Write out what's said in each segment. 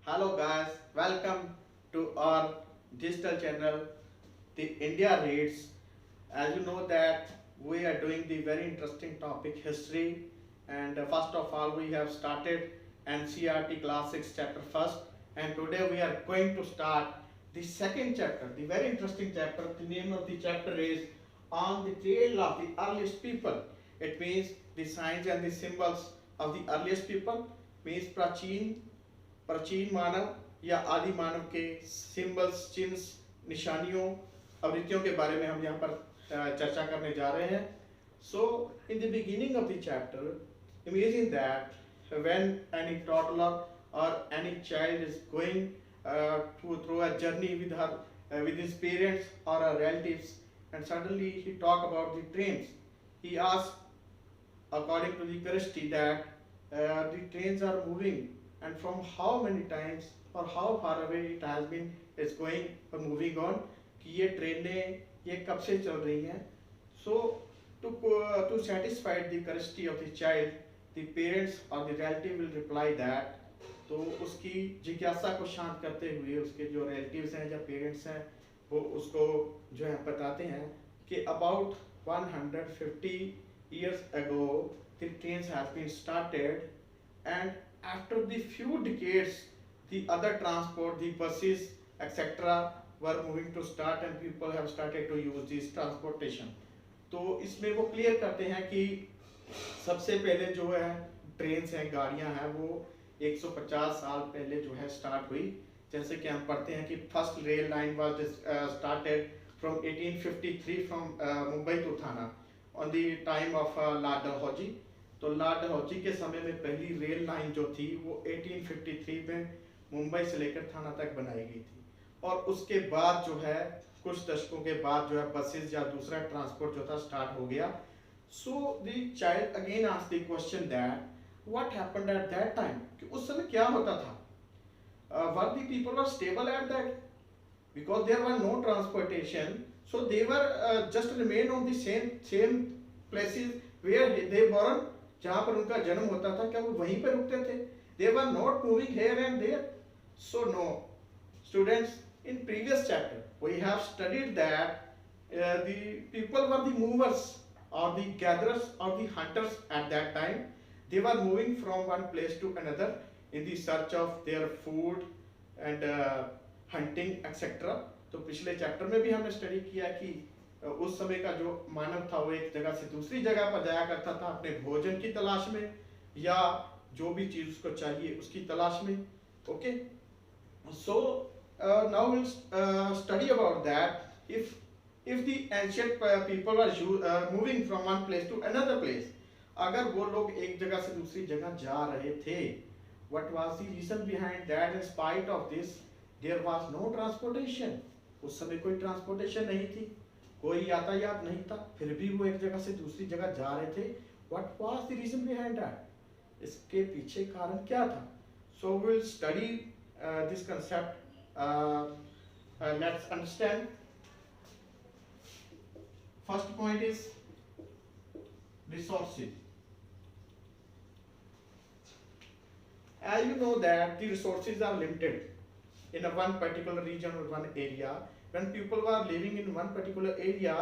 Hello guys, welcome to our digital channel, the India Reads. As you know that we are doing the very interesting topic history, and first of all we have started NCERT Classics chapter first, and today we are going to start the second chapter, the very interesting chapter. The name of the chapter is On the Trail of the Earliest People. It means the signs and the symbols of the earliest people, means प्राचीन मानव या आदि मानव के symbols, चिन्ह, निशानियों, आवृत्तियों के बारे में हम यहाँ पर चर्चा करने जा रहे हैं. So in the beginning of the chapter imagine that when any toddler और any child is going through a journey with his parents or her relatives, and suddenly he talk about the trains. He asked according to the curiosity that the trains are moving, and from how many times or how far away it has been is going or moving on, कि ये ट्रेनें ये कब से चल रही हैं. So to satisfy the curiosity of the child, the parents or the relative will reply that. तो उसकी जिज्ञासा को शांत करते हुए उसके जो रिलेटिव्स हैं या पेरेंट्स हैं वो उसको जो है बताते हैं कि about 150 years ago the trains have been started, and after the few decades the other transport, the buses etc. were moving to start, and people have started to use this transportation. तो इसमें वो clear करते हैं कि सबसे पहले जो है ट्रेन्स हैं, गाड़ियां हैं, वो 150 साल पहले जो है स्टार्ट हुई. जैसे कि हम पढ़ते हैं कि first rail line was started from 1853 from Mumbai to Thana on the time of Lord Dalhousie. तो लॉर्ड डलहौजी के समय में पहली रेल लाइन जो थी वो 1853 में मुंबई से लेकर थाना तक बनाई गई थी. और उसके बाद जो है कुछ दशकों के बाद जो है बसेस या दूसरा ट्रांसपोर्ट जो था स्टार्ट हो गया. So the child again asked the question that what happened at that time, कि उस समय क्या होता था. Were the people were stable at that because there were no transportation, so they were just remain on the same places where they born, जहां पर उनका जन्म होता था, क्या वो वहीं पर रुकते थे. They were not moving here and there. So no students, in previous chapter we have studied that the people were the movers or the gatherers or the hunters at that time. They were moving from one place to another in the search of their food and hunting etc. तो पिछले chapter में भी हमने study किया कि उस समय का जो मानव था वो एक जगह से दूसरी जगह पर जाया करता था अपने भोजन की तलाश में या जो भी चीज उसको चाहिए उसकी तलाश में. Okay, so now we'll study about that. If the ancient people are moving from one place to another place, अगर वो लोग एक जगह से दूसरी जगह जा रहे थे, what was the reason behind that? In spite of this there was no transportation. उस समय कोई ट्रांसपोर्टेशन नहीं थी, कोई यातायात नहीं था, फिर भी वो एक जगह से दूसरी जगह जा रहे थे. what was the reason behind that? इसके पीछे कारण क्या था. so we'll study this concept. Let's understand. First point is resources. As you know that the resources are limited in a one particular region or one area. When people are living in one particular area,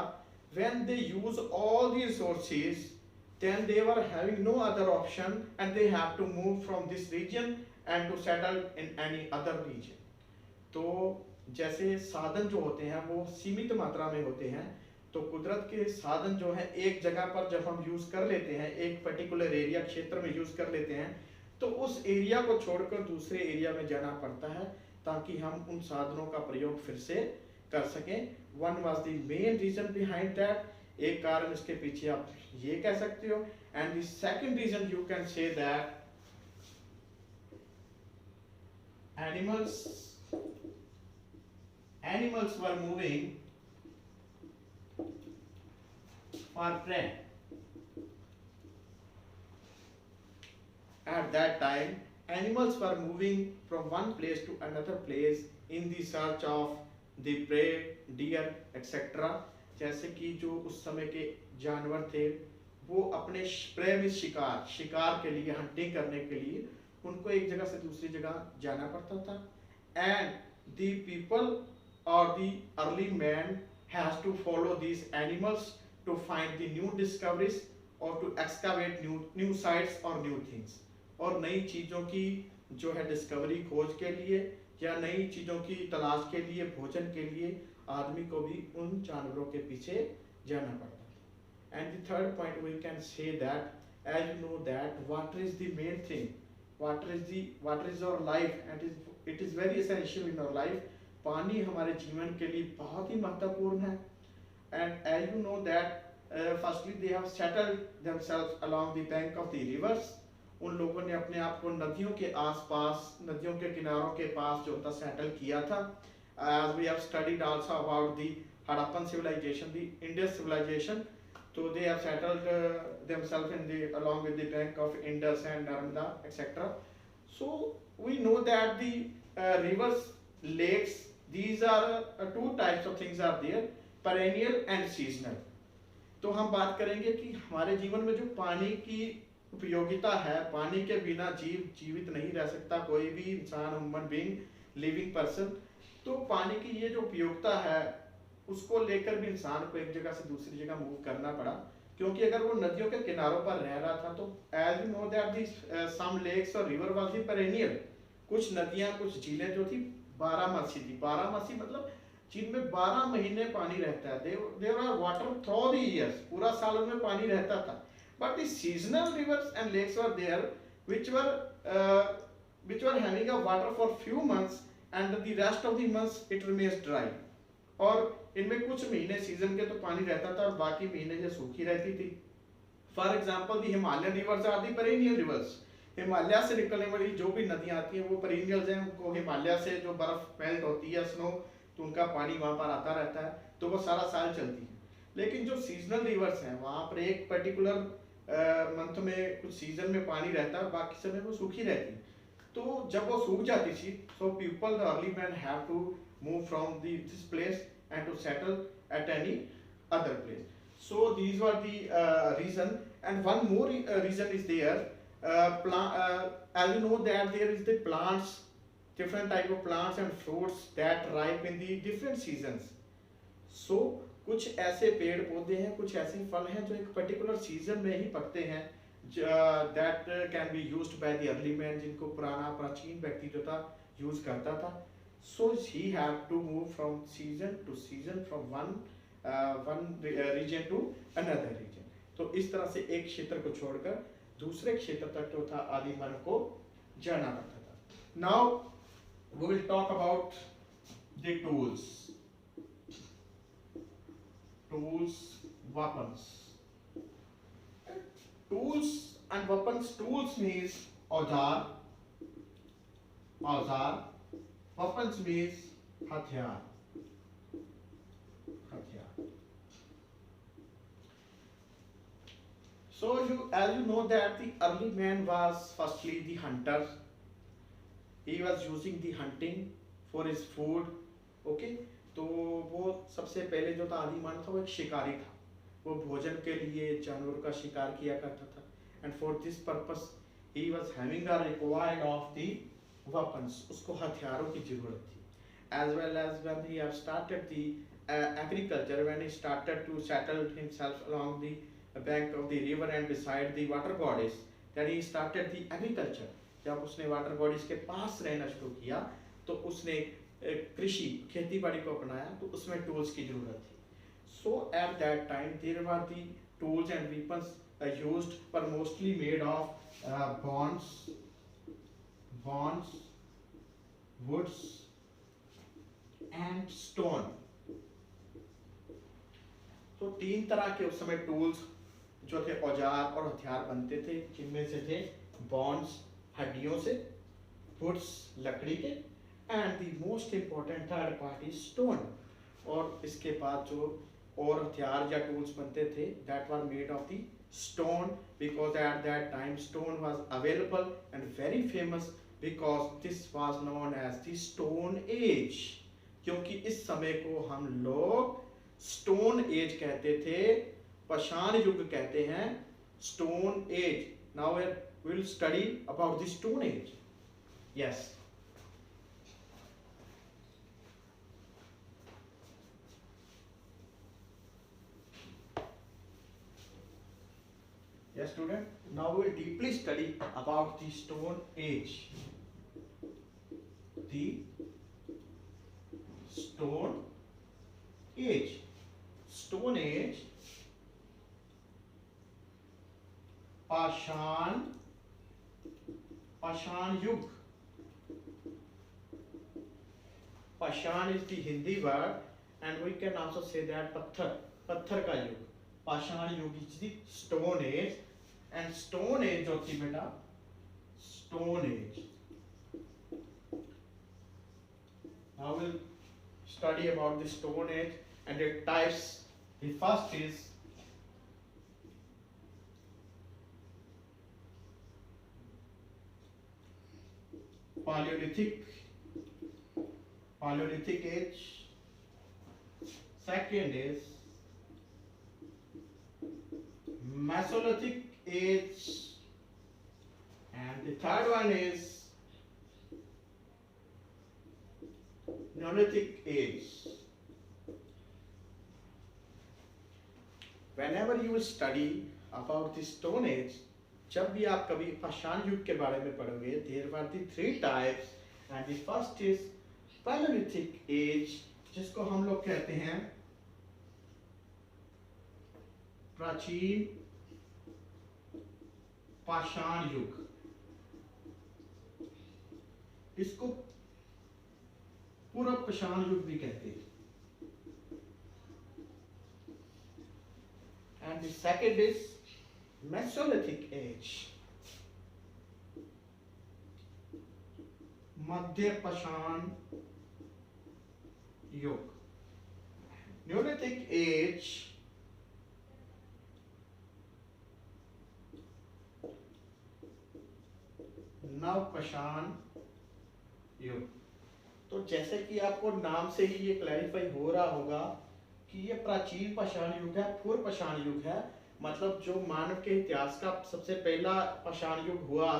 when they use all the resources, then they were having no other option and they have to move from this region and to settle in any other region. तो जैसे साधन जो होते हैं वो सीमित मात्रा में होते हैं, तो कुदरत के साधन जो है एक जगह पर जब हम यूज कर लेते हैं, एक पर्टिकुलर एरिया क्षेत्र में यूज कर लेते हैं, तो उस एरिया को छोड़कर दूसरे एरिया में जाना पड़ता है ताकि हम उन साधनों का प्रयोग फिर से कर सकें. One was the main reason behind that. एक कारण इसके पीछे आप ये कह सकते हो. And the second reason you can say that animals were moving for prey. At that time, animals were moving from one place to another place in the search of the prey, deer, etc. जैसे कि जो उस समय के जानवर थे वो अपने प्रे में शिकार के लिए, हंटिंग करने के लिए उनको एक जगह से दूसरी जगह जाना पड़ता था, and the people or the early man has to follow these animals to find the new discoveries or to excavate new sites or new things। और नई चीज़ों की जो है डिस्कवरी खोज के लिए या नई चीज़ों की तलाश के लिए, भोजन के लिए आदमी को भी उन जानवरों के पीछे जाना पड़ता है। And the third point we can say that as you know that water is the main thing, water is our life and it is very essential in our life. पानी हमारे जीवन के लिए बहुत ही महत्वपूर्ण है। And as you know that firstly they have settled themselves along the bank of the rivers. उन लोगों ने अपने आप को नदियों के आसपास, नदियों के किनारों के पास जो था सेटल किया था। As we have studied also about the Harappan civilisation, the Indus civilisation, तो they have settled themselves in the along with the bank of Indus and Narmada etcetera. So we know that the rivers, lakes, these are two types of things are there, perennial and seasonal। तो हम बात करेंगे कि हमारे जीवन में जो पानी की उपयोगिता है, पानी के बिना जीवित नहीं रह सकता कोई भी इंसान, ह्यूमन बीइंग, लिविंग पर्सन। तो पानी की ये जो उपयोगिता है उसको लेकर भी इंसान को एक जगह से दूसरी जगह मूव करना पड़ा, क्योंकि अगर वो नदियों के किनारों पर रह रहा था तो as you know that the some lakes और रिवर वाज दी पेरेनियल। कुछ नदियां, कुछ झीलें जो थी 12 मासी थी। 12 मासी मतलब जिनमें 12 महीने पानी रहता है। There are water through the years, पूरा साल उनमें पानी रहता था। But the seasonal rivers and lakes were there which were having a water for few months and the rest of the months it remains dry। और इनमें कुछ महीने सीजन के तो पानी रहता था और बाकी महीने जो सूखी रहती थी। For example the Himalayan rivers are the perennial rivers. Himalaya से निकलने वाली जो भी नदियां आती हैं वो पेरिनियल्स हैं। उनको हिमालय से जो बर्फ मेल्ट होती है, स्नो, तो उनका पानी वहां पर आता रहता है, तो वो सारा साल चलती है। लेकिन जो सीजनल रिवर्स हैं वहां पर एक पर्टिकुलर मंथ में, कुछ सीजन में पानी रहता है, बाकी समय वो सूखी रहती है। तो जब वो सूख जाती थी, so people, the early man have to move from this place and to settle at any other place. So these were the reason. And one more reason is there. As you know that there is the plants, different type of plants and fruits that ripe in the different seasons। So कुछ ऐसे पेड़ पौधे हैं, कुछ ऐसे फल हैं जो एक पर्टिकुलर सीजन में ही पकते हैं, that can be used by the early man, जिनको पुराना प्राचीन व्यक्ति जो था यूज करता था। So he have to move from season to season, from one region to another region। तो इस तरह से एक क्षेत्र को छोड़कर दूसरे क्षेत्र तक जो था आदि मानव को जाना पड़ता था। Now we will talk about the tools, weapons। Tools and weapons। Tools means औजार, weapons मीन्स हथियार। So as you know that the early man was firstly the hunter। He was using the hunting for his food। Okay, तो वो सबसे पहले जो था आदि मानव था वो एक शिकारी था। वो भोजन के लिए जानवरों का शिकार किया करता था। And for this purpose he was having the required of the weapons। उसको हथियारों की जरूरत थी। As well as when he have started the agriculture, when he started to settle himself along the bank of the river and beside the water bodies, that he started the agriculture। जब उसने water bodies के पास रहना शुरू किया तो उसने कृषि, खेती बाड़ी को अपनाया, तो उसमें टूल्स की जरूरत थी। So at that time there were the tools and weapons used were mostly made of bonds, woods and stone। तो तीन तरह के उस समय टूल्स जो थे, औजार और हथियार बनते थे, जिनमें से थे बॉन्ड्स, हड्डियों से, वुड्स, लकड़ी के, and the most important third party stone. और इसके बाद जो और हथियार या टूल्स बनते थे, that were made of the stone, because at that time stone was available and very famous, because this was known as the stone age. क्योंकि इस समय को हम लोग स्टोन एज कहते थे, पाषाण युग कहते हैं, stone age. Now we will study about the Stone Age. Yes. Yes, student. Now we will deeply study about the Stone Age. The Stone Age. Stone Age. Pashan Yug. Pashan is the Hindi word, and we can also say that Patthar ka yug. Pashan Yug is the Stone Age, and Stone Age जो थी बेटा, Stone Age. Now we'll study about the Stone Age and the types. The first is Paleolithic age. Second is Mesolithic age, and the third one is Neolithic age. Whenever you will study about the Stone Age, जब भी आप कभी पाषाण युग के बारे में पढ़ोगे, there were the three types, and the first is Paleolithic age, जिसको हम लोग कहते हैं प्राचीन पाषाण युग. इसको पूर्व पाषाण युग भी कहते हैं. And the second is Mesolithic age, मध्य पाषाण युग. Neolithic age, नव पाषाण युग. तो जैसे कि आपको नाम से ही ये क्लैरिफाई हो रहा होगा कि ये प्राचीन पाषाण युग है, पूर्व पाषाण युग है. मतलब जो मानव के इतिहास का सबसे पहला पाषाण युग हुआ,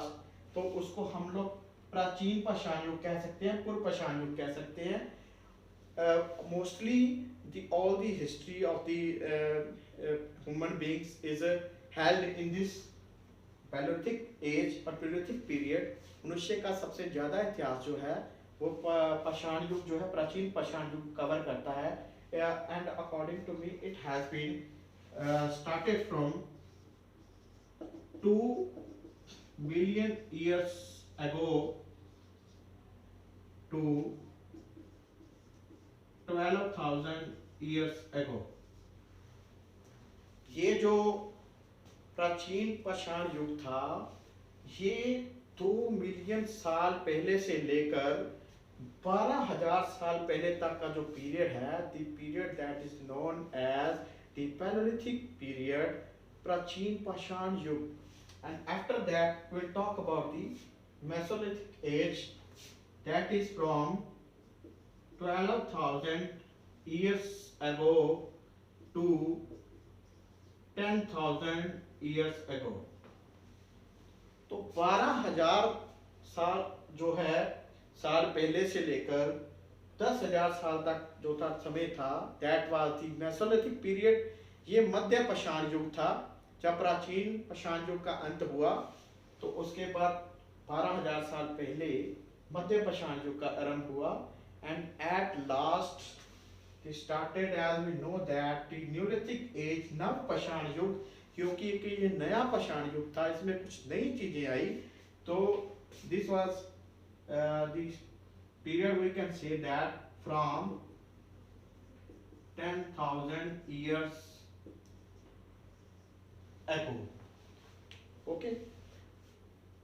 तो उसको हम लोग प्राचीन पाषाण युग कह सकते हैं, पूर्व पाषाण युग कह सकते हैं. Mostly all the history of the human beings is held in this Paleolithic age or Paleolithic period. मनुष्य का सबसे ज्यादा इतिहास जो है वो पाषाण युग जो है, प्राचीन पाषाण युग कवर करता है. And according to me it has been started from 2 million years ago to 12,000 years ago. ये जो प्राचीन पाषाण युग था, ये 2 मिलियन साल पहले से लेकर 12,000 साल पहले तक का जो पीरियड है, the period that is known as the Paleolithic period, प्राचीन पाषाण युग. And after that we'll talk about the Mesolithic age, that is from 12,000 years ago to 10,000 years ago. तो 12,000 साल जो है साल पहले से लेकर 10,000 साल तक जो था समय था, that was the Mesolithic period. ये मध्य पाषाण युग था. जब प्राचीन पाषाण युग का अंत हुआ तो उसके बाद 12,000 साल पहले मध्य पाषाण युग का आरंभ हुआ. And at last they started, as we know, that the Neolithic age, नव पाषाण युग, क्योंकि ये नया पाषाण युग था, इसमें कुछ नई चीजें आई. तो this was the period we can say that from 10,000 years ago. Okay,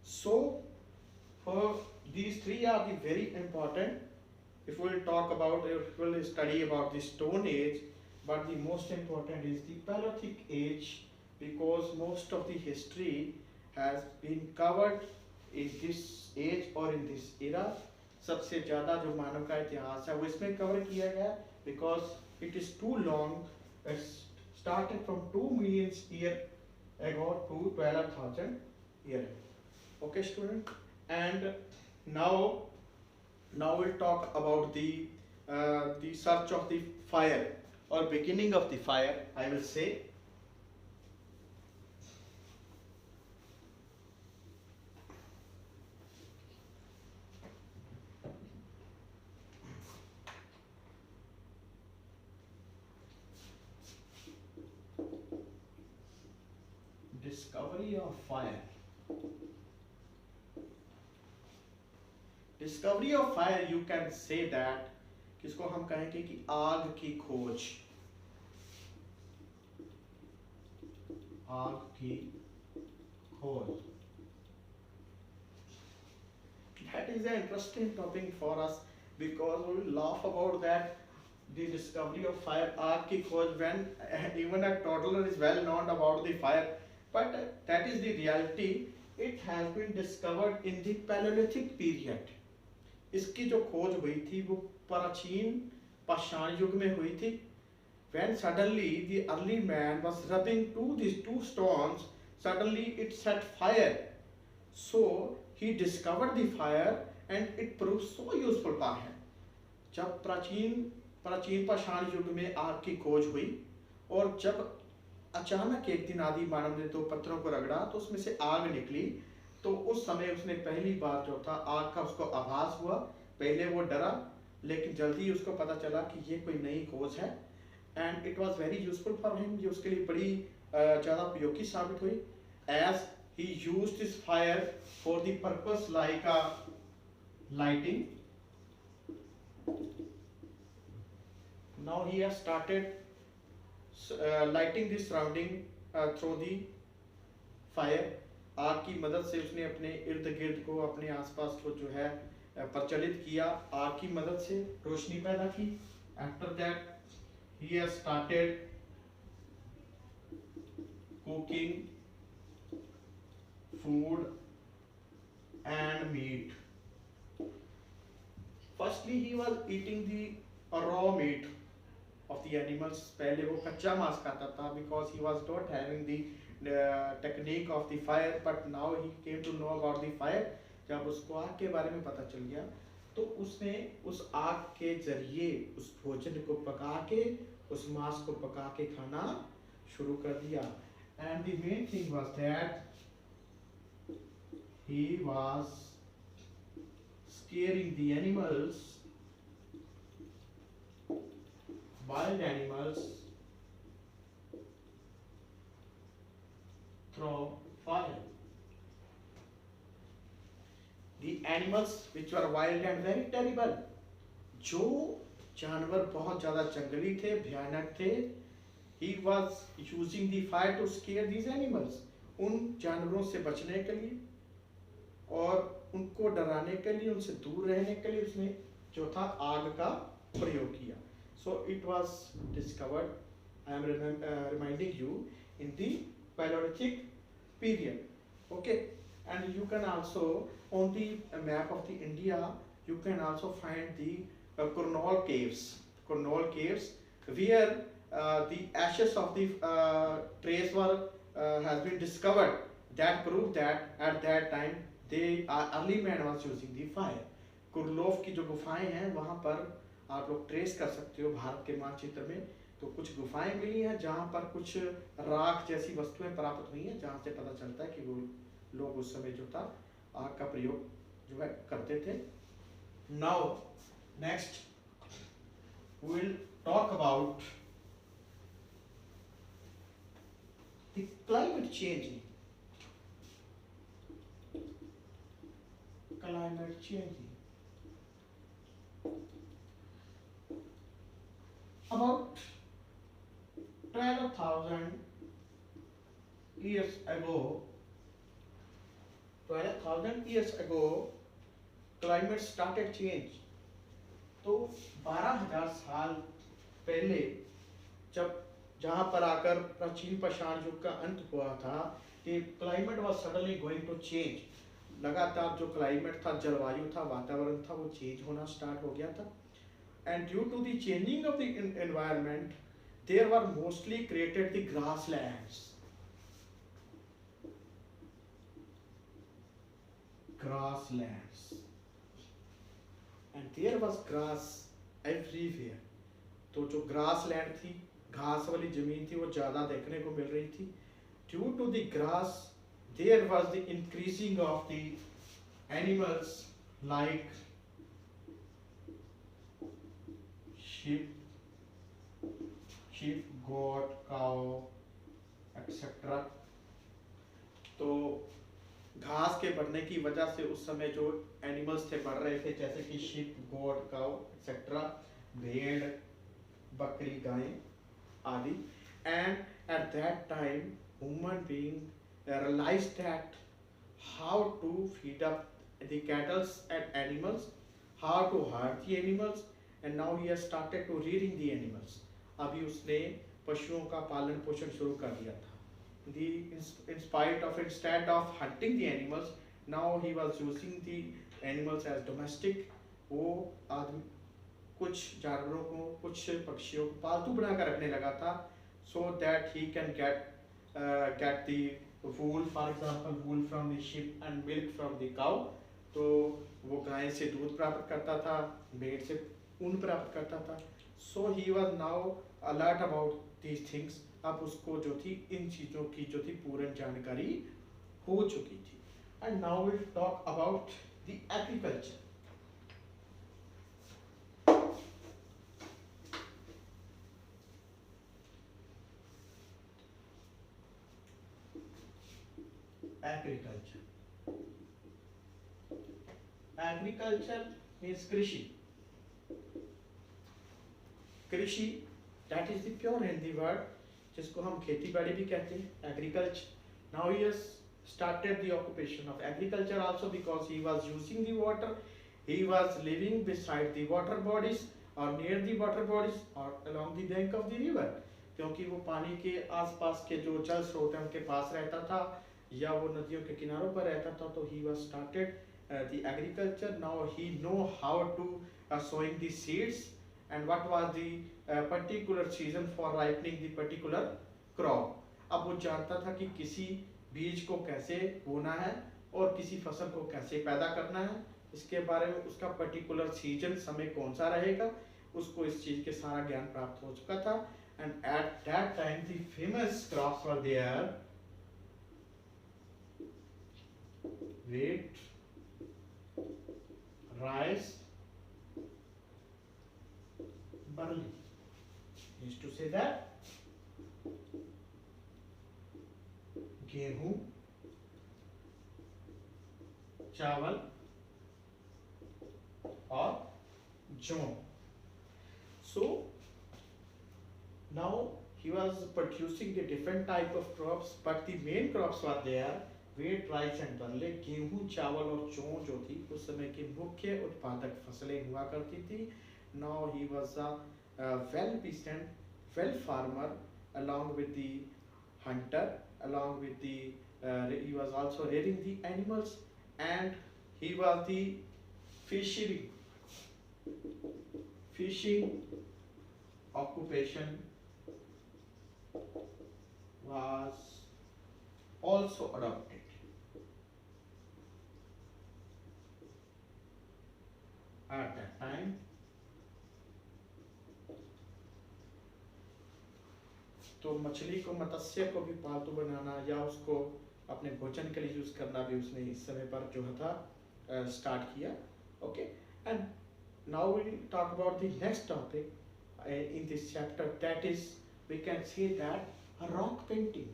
so for these three are the very important. If we will talk about, if we will study about the Stone Age, but the most important is the Paleolithic age, because most of the history has been covered in this age or in this era. सबसे ज़्यादा जो मानव का इतिहास है वो इसमें cover किया गया, because it is too long. It started from 2 million years ago to 12,000 years. Okay, student. And now we'll talk about the search of the fire, or beginning of the fire, I will say. Discovery of fire. Discovery of fire, you can say that, किसको हम कहेंगे कि आग की खोज, आग की खोज. That is an interesting topic for us, because we will laugh about that, the discovery of fire, आग की खोज, when even a toddler is well known about the fire, but that is the reality. It has been discovered in the Paleolithic period. इसकी जो खोज हुई थी वो प्राचीन पाषाण युग में हुई थी. When suddenly the early man was rubbing these two stones, suddenly it set fire. So he discovered the fire and it proved so useful for him. जब प्राचीन पाषाण युग में आग की खोज हुई, और जब अचानक एक दिन आदि मानव ने दो पत्थरों को रगड़ा तो उसमें से आग निकली, तो उस समय उसने पहली बार जो था आग का उसको आभास हुआ. पहले वो डरा, लेकिन जल्दी उसको पता चला कि ये कोई नई खोज है, and it was very useful for him. ये उसके लिए बड़ी ज़्यादा उपयोगी साबित हुई, as he used this fire for the purpose like lighting. Now he has started lighting the surrounding through the fire. आग की मदद से उसने अपने इर्द गिर्द को, अपने आसपास को जो है प्रचलित किया, आग की मदद से रोशनी पैदा की. After that he has started cooking food and meat. Firstly he was eating the raw meat of the animals. पहले वो कच्चा मांस खाता था, because he was not having the technique of the fire, but now he came to know about the fire. जब उसको आग के बारे में पता चल गया, तो उसने उस आग के जरिए उस भोजन को पका के, उस मांस को पका के खाना शुरू कर दिया. And the main thing was that he was scaring the animals, wild animals, through fire. The animals which were wild and very terrible, जो जानवर बहुत ज़्यादा जंगली थे, भयानक थे, he was using the fire to scare these animals. उन जानवरों से बचने के लिए और उनको डराने के लिए, उनसे दूर रहने के लिए उसने जो था आग का प्रयोग किया. So it was discovered, I am reminding you, in the Paleolithic period. Okay, and you can also, on the map of the India, you can also find the Kurnool caves. Kurnool caves, where the ashes of the trace were has been discovered, that prove that at that time the early man was using the fire. कुरलोफ की जो गुफाएं हैं, वहाँ पर आप लोग trace कर सकते हो भारत के मानचित्र में. तो कुछ गुफाएं मिली हैं जहाँ पर कुछ राख जैसी वस्तुएं प्राप्त हुई हैं, जहाँ से पता चलता है कि वो लोग उस समय जो था आग का प्रयोग जो है करते थे. Now next we will talk about the climate changing. Climate changing. About 12,000 years ago, 12,000 years ago, climate started change. तो 12,000 साल पहले जब जहाँ पर आकर प्राचीन पाषाण युग का अंत हुआ था, कि climate was suddenly going to change. लगातार जो क्लाइमेट था, जलवायु था, वातावरण था, वो चेंज होना स्टार्ट हो गया था. And due to the changing of the environment, there were mostly created the grasslands. grasslands, and there was grass everywhere. तो जो ग्रास लैंड थी, घास वाली जमीन थी, वो ज़्यादा देखने को मिल रही थी. Due to the grass, there was the increasing of the animals like sheep, goat, cow, etc. तो घास के बढ़ने की वजह से उस समय जो एनिमल्स थे बढ़ रहे थे, जैसे कि शीप, गोट, काउ एक्सेट्रा, भेड़, बकरी, गाय आदि. And at that time human being realized that how to feed up the cattle and animals, how to herd the animals, and now he has started to rearing the animals. अभी उसने पशुओं का पालन पोषण शुरू कर दिया था. In spite of, instead of hunting the animals, now he was using the animals as domestic. वो आदमी कुछ जानवरों को, कुछ पक्षियों को पालतू बनाकर रखने लगा था, so that he can get the wool, for example wool from the sheep and milk from the cow. तो वो गाय से दूध प्राप्त करता था, भेड़ से ऊन प्राप्त करता था. So he was now alert about these things. अब उसको जो थी इन चीज़ों की जो थी पूर्ण जानकारी हो चुकी थी. And now we'll talk about the agriculture. Agriculture means कृषि. कृषि, that is the pure Hindi word, जिसको हम खेती बाड़ी भी कहते हैं, agriculture. Now he has started the occupation of agriculture also because he was using the water. He was living beside the water bodies or near the water bodies or along the bank of the river. क्योंकि वो पानी के आसपास के जो जल स्रोत हैं उनके पास रहता था या वो नदियों के किनारों पर रहता था. तो he was started the agriculture. Now he know how to sowing the seeds and what was the particular season for ripening the particular crop. अब वो जानता था कि किसी बीज को कैसे बोना है और किसी फसल को कैसे पैदा करना है. इसके बारे में उसका पर्टिकुलर सीजन, समय कौन सा रहेगा, उसको इस चीज के सारा ज्ञान प्राप्त हो चुका था. And at that time the famous crops were there, wheat, rice, barley. Used to say that गेहूं, चावल और जौ. So now he was producing the different type of crops, but the main crops were there wheat, rice and barley. गेहूं, चावल और जौ जो थी उस समय की मुख्य उत्पादक फसलें हुआ करती थी. Now he was a well farmer along with the hunter, along with the he was also rearing the animals, and he was the fishing occupation was also adopted. At that time, तो मछली को, मत्स्य को भी पालतू बनाना या उसको अपने भोजन के लिए यूज करना भी उसने इस समय पर जो था स्टार्ट किया. Okay, and now we talk about the next topic in this chapter, that is we can say that rock painting.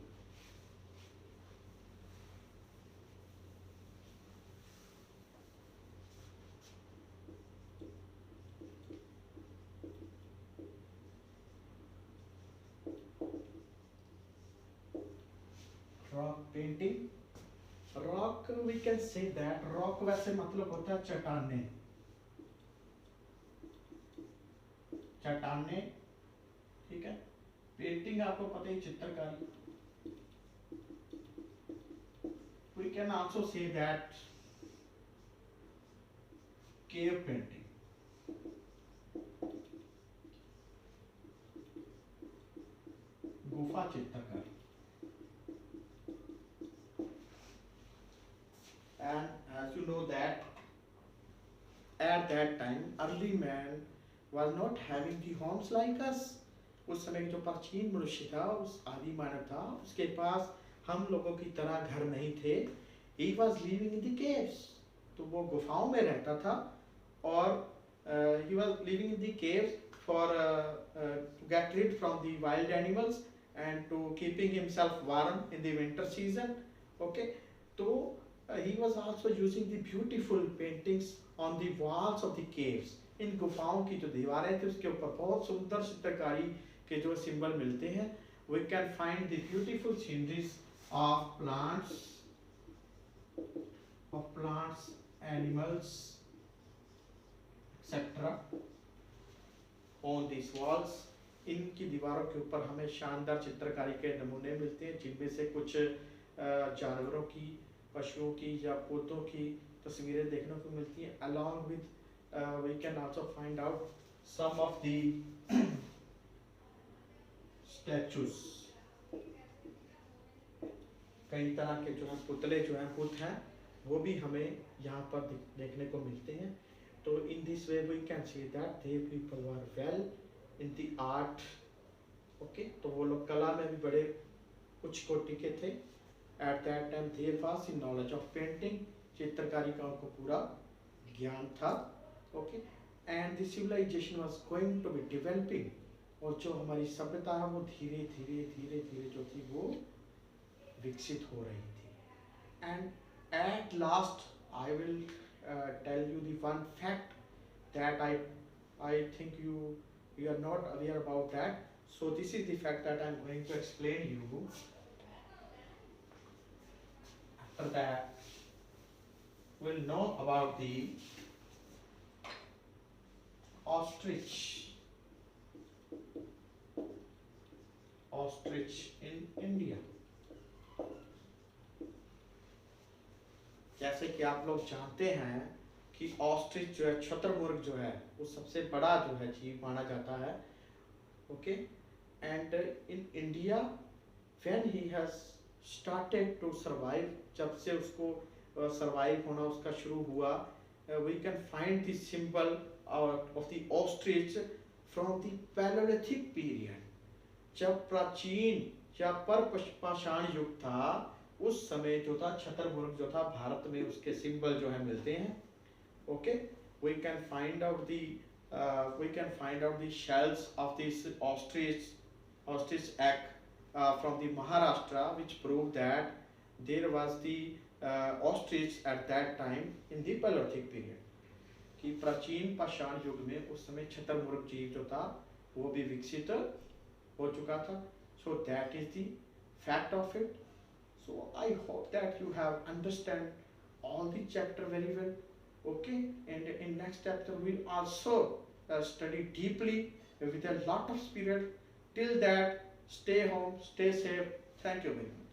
Rock painting, rock we can say that, rock वैसे मतलब होता है चट्टाने. चट्टाने, ठीक है. पेंटिंग आपको पता ही, चित्रकारी. We can also say that cave painting. गुफा चित्रकारी. And as you know that at that time early man was not having the homes like us. उस समय जो प्राचीन मनुष्य था, उस आदि मानव था, उसके पास हम लोगों की तरह घर नहीं थे. He was living in the caves. तो वो गुफाओं में रहता था और he was living in the caves for to get rid from the wild animals and to keeping himself warm in the winter season. Okay, तो he was also using the beautiful paintings on the walls of the caves. इन गुफाओं की जो दीवारें थी उसके ऊपर बहुत सुंदर चित्रकारी के जो सिंबल मिलते हैं. We can find the beautiful sceneries of plants, animals, etc. on these walls. इनकी दीवारों के ऊपर हमें शानदार चित्रकारी के नमूने मिलते हैं, जिनमें से कुछ जानवरों की, पशुओं की या पौधों की तस्वीरें देखने को मिलती हैं. Along with we can also find out some of the statues. कई तरह के जो है पुतले जो हैं, बुत हैं, वो भी हमें यहाँ पर देखने को मिलते हैं. तो in this way we can see that they people were well in the art. Okay, तो वो लोग कला में भी बड़े उच्च कोटि के थे. At that time there was the knowledge of painting. चित्रकारी का उनको पूरा ज्ञान था. Okay, and the civilization was going to be developing. और जो हमारी सभ्यता है वो धीरे धीरे जो थी वो विकसित हो रही थी. And at last I will tell you the one fact that I think you are not aware about that. So this is the fact that I am going to explain you. After that we'll know about the ostrich in India. जैसे कि आप लोग जानते हैं कि ostrich जो है, शुतुरमुर्ग जो है, वो सबसे बड़ा जो है जीव माना जाता है. Okay, and in India when he has started to survive, जब से उसको सर्वाइव होना उसका शुरू हुआ, we can find the symbol of the ostrich from the paleolithic period. जब प्राचीन या परपाषाण युग था, उस समय जो था शुतुरमुर्ग जो था भारत में उसके सिंबल जो है मिलते हैं. Okay, we can find out the shells of this ostrich egg from the Maharashtra, which prove that there was the ostrich at that time in the Paleolithic period. कि प्राचीन पाषाण युग में उस समय शुतुरमुर्ग जीव जो था वो भी विकसित हो चुका था. So that is the fact of it. So I hope that you have understand all the chapter very well. Okay, and in next chapter we'll also study deeply with a lot of spirit. Till that, stay home, stay safe. Thank you very much.